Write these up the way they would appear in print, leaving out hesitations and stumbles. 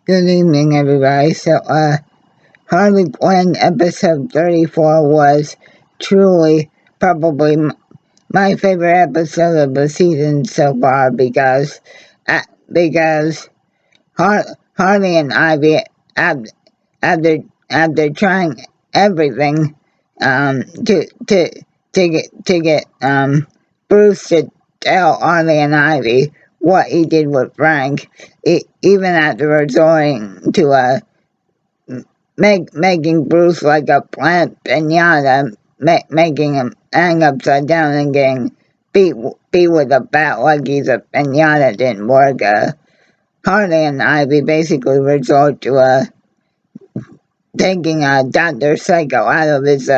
Good evening, everybody. Harley Quinn episode 34 was truly probably my favorite episode of the season so far because Harley and Ivy, after, after trying everything to get Bruce to tell Harley and Ivy what he did with Frank, even after resorting to making Bruce like a plant pinata, making him hang upside down and getting beat with a bat like he's a pinata didn't work. Harley and Ivy basically resort to taking Dr. Psycho out of his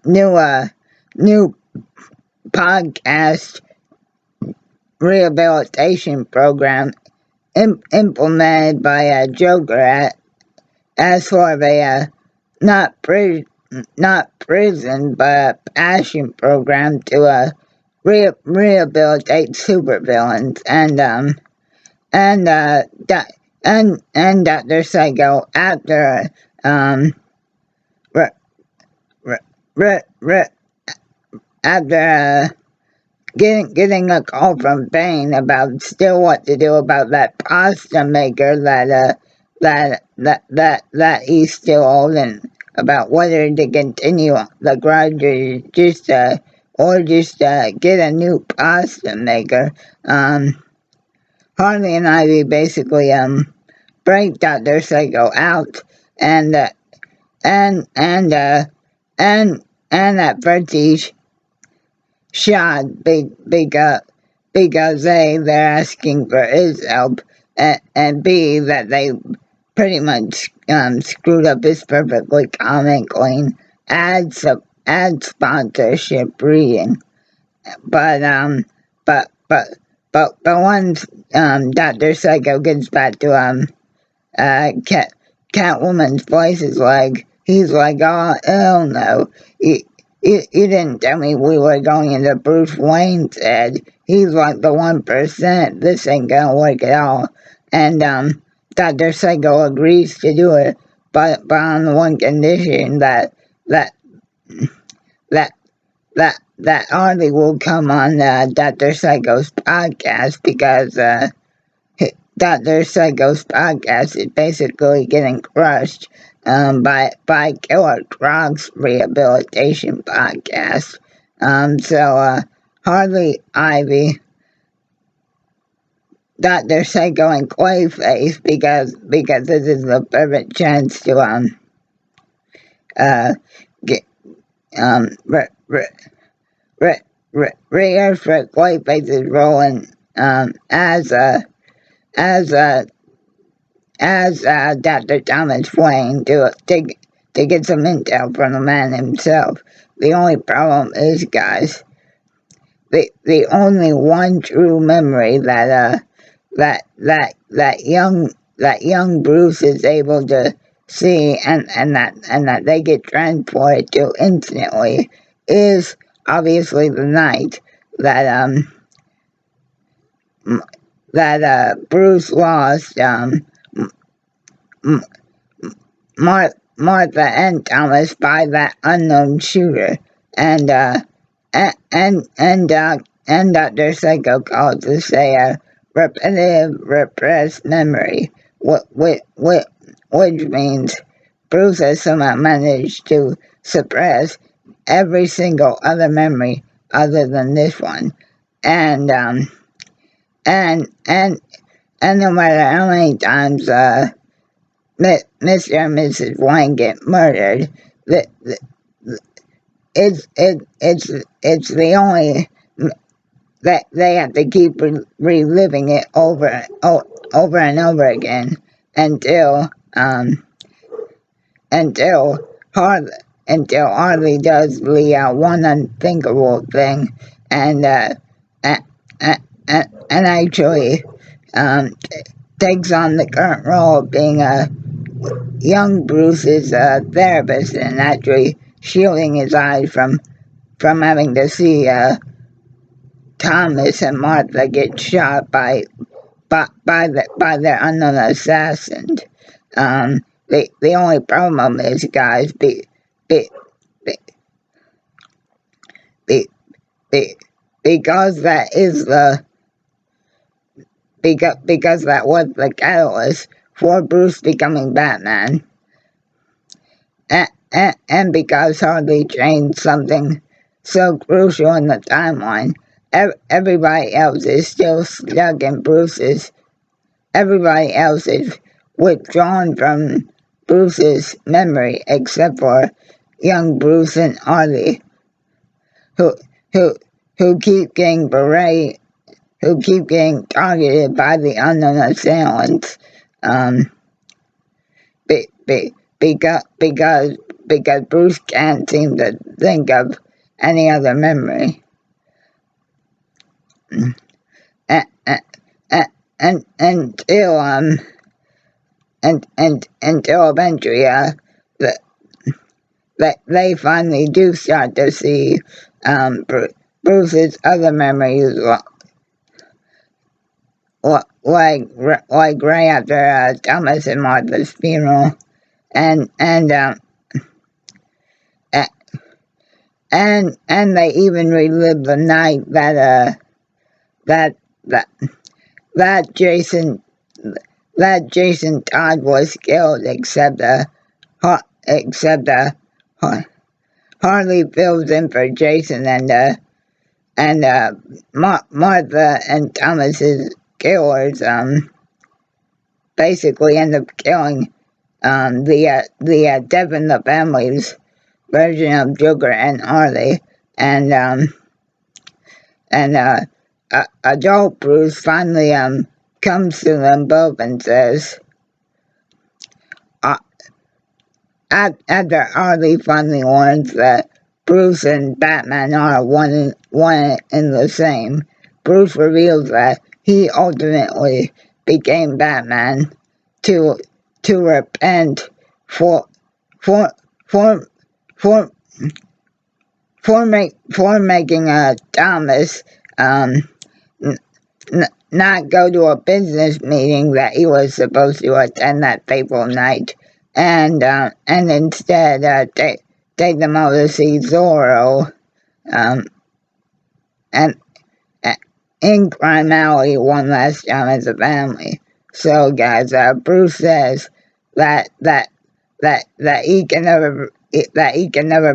new new podcast rehabilitation program implemented by Joker as sort of a not prison but a passion program to rehabilitate supervillains and Dr. Psycho after re, re, re, after getting a call from Bane about still what to do about that pasta maker that he's still holding, about whether to continue the grudge or just get a new pasta maker. Harley and Ivy basically break Dr. Psycho out and uh, and and uh, and at first he's shot because they're asking for his help, and B, that they pretty much screwed up his perfectly common clean ad sponsorship reading. But but but but once Dr. Psycho gets back to Catwoman's voice is like, he's like, oh hell no, you didn't tell me we were going into Bruce Wayne's head. He's like the 1%. This ain't gonna work at all. And Dr. Psycho agrees to do it, but on the one condition that that that Harley will come on Dr. Psycho's podcast because Dr. Psycho's podcast is basically getting crushed by Killer Croc's rehabilitation podcast. Harley, Ivy, Dr. Psycho, and Clayface because this is the perfect chance to get rehearse for Clayface's role in as Dr. Thomas Wayne to get some intel from the man himself. The only problem is, guys, the only one true memory that young Bruce is able to see and that they get transported to instantly is obviously the night that Bruce lost Martha and Thomas by that unknown shooter, and Dr. Psycho called to say a repetitive repressed memory, which means Bruce has somehow managed to suppress every single other memory other than this one, and and and no matter how many times Mr. and Mrs. Wayne get murdered, it's the only that they have to keep reliving it over and over again until Harley does the one unthinkable thing and actually takes on the current role of being a young Bruce's therapist and actually shielding his eyes from having to see Thomas and Martha get shot by by their unknown assassin. The only problem is, guys, be, be, be, because that is the because that was the catalyst for Bruce becoming Batman, and because Harley changed something so crucial in the timeline, everybody else is still stuck in Bruce's. Everybody else is withdrawn from Bruce's memory except for young Bruce and Harley, who who who keep getting berated, who keep getting targeted by the unknown assailants, be, be, because Bruce can't seem to think of any other memory. And, until until eventually they finally do start to see Bruce's other memories, like right after Thomas and Martha's funeral, and they even relive the night that that Jason Todd was killed, except Harley fills in for Jason, and Martha and Thomas's killers basically end up killing the Death in the Family's version of Joker and Harley, and adult Bruce finally comes to them both and says, after Harley finally learns that Bruce and Batman are one and the same, Bruce reveals that he ultimately became Batman to repent for making Thomas not go to a business meeting that he was supposed to attend that fateful night, and instead take them out to see Zorro, and in Crime Alley one last time as a family. So, guys, Bruce says that he can never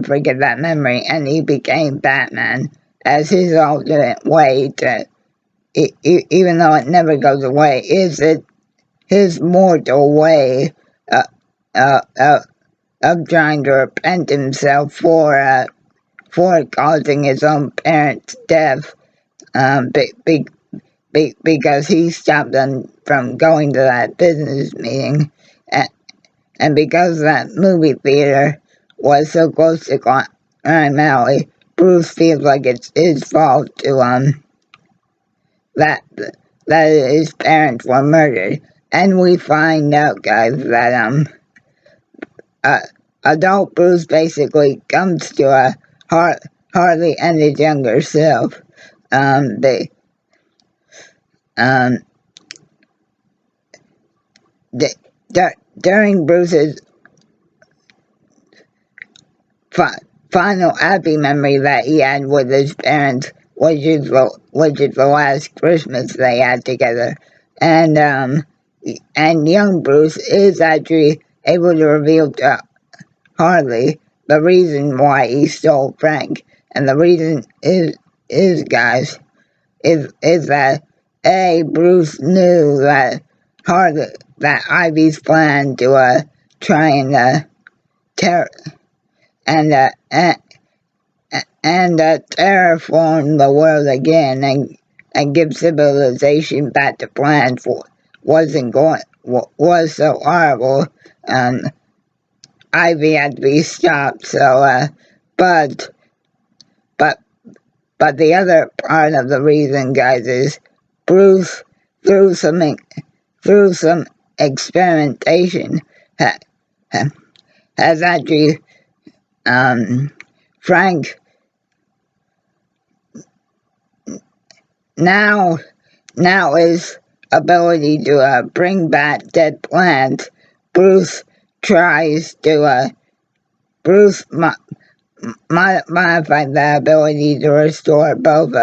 forget that memory, and he became Batman as his alternate way to, even though it never goes away, is it his mortal way of trying to repent himself for causing his own parents' death, because he stopped them from going to that business meeting, and because that movie theater was so close to Crime Alley, Bruce feels like it's his fault to that his parents were murdered. And we find out, guys, that adult Bruce basically comes to Harley and his younger self. During Bruce's final happy memory that he had with his parents, which is the last Christmas they had together, and young Bruce is actually able to reveal to Harley the reason why he stole Frank, and the reason is guys, is that Bruce knew that Ivy's plan to try and terraform the world again and give civilization back to plan was so horrible. Ivy had to be stopped. So, but the other part of the reason, guys, is Bruce, through some experimentation, has actually Frank now is ability to bring back dead plants, Bruce tries to modify the ability to restore both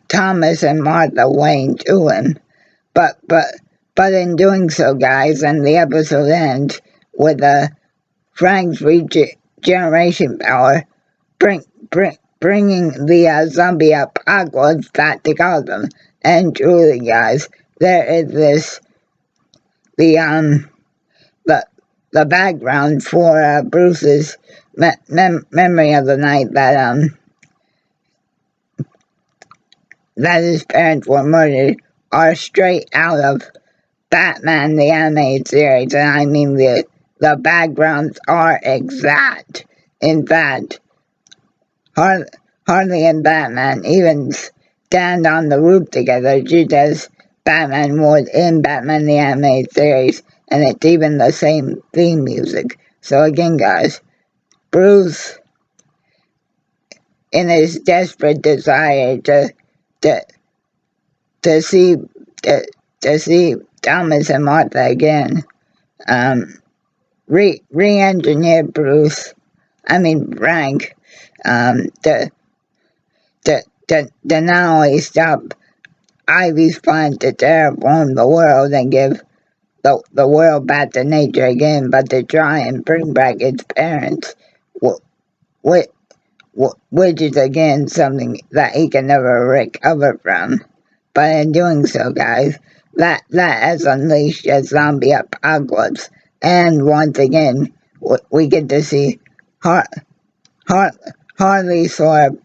Thomas and Martha Wayne to him. But in doing so, guys, and the episode ends with Frank's regeneration power, bringing the zombie apocalypse back to Gotham. And truly, guys, there is this the background for Bruce's memory of the night that his parents were murdered are straight out of Batman the Animated Series, and I mean the backgrounds are exact. In fact, Harley and Batman even stand on the roof together, just as Batman would in Batman the Animated Series, and it's even the same theme music. So again, guys, Bruce, in his desperate desire to see Thomas and Martha again, re-engineered Frank, to not only stop Ivy's plan to terraform the world and give the world back to nature again, but to try and bring back its parents, which is again something that he can never recover from. But in doing so, guys, that has unleashed a zombie apocalypse, and once again, we get to see Harley sort of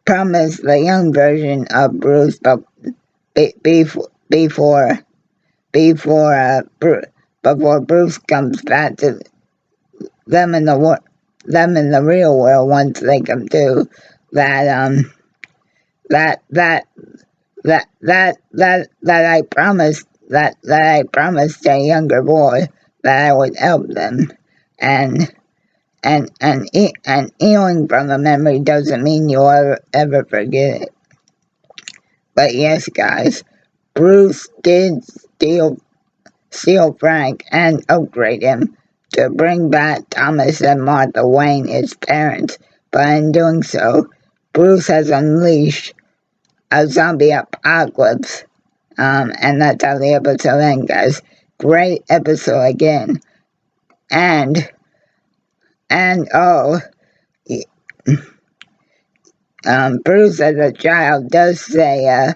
promise the young version of Bruce, but before Bruce comes back to them in the real world, once they come to that I promised a younger boy that I would help them, and healing from a memory doesn't mean you'll ever forget it. But yes, guys, Bruce did steal Frank and upgrade him to bring back Thomas and Martha Wayne, his parents. But in doing so, Bruce has unleashed a zombie apocalypse. And that's how the episode ends, guys. Great episode again. And Bruce as a child does say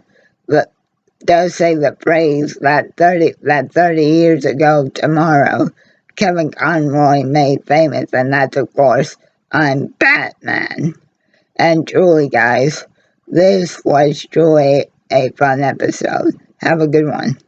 the phrase that 30 years ago tomorrow Kevin Conroy made famous, and that's of course, I'm Batman. And truly, guys, this was truly a fun episode. Have a good one.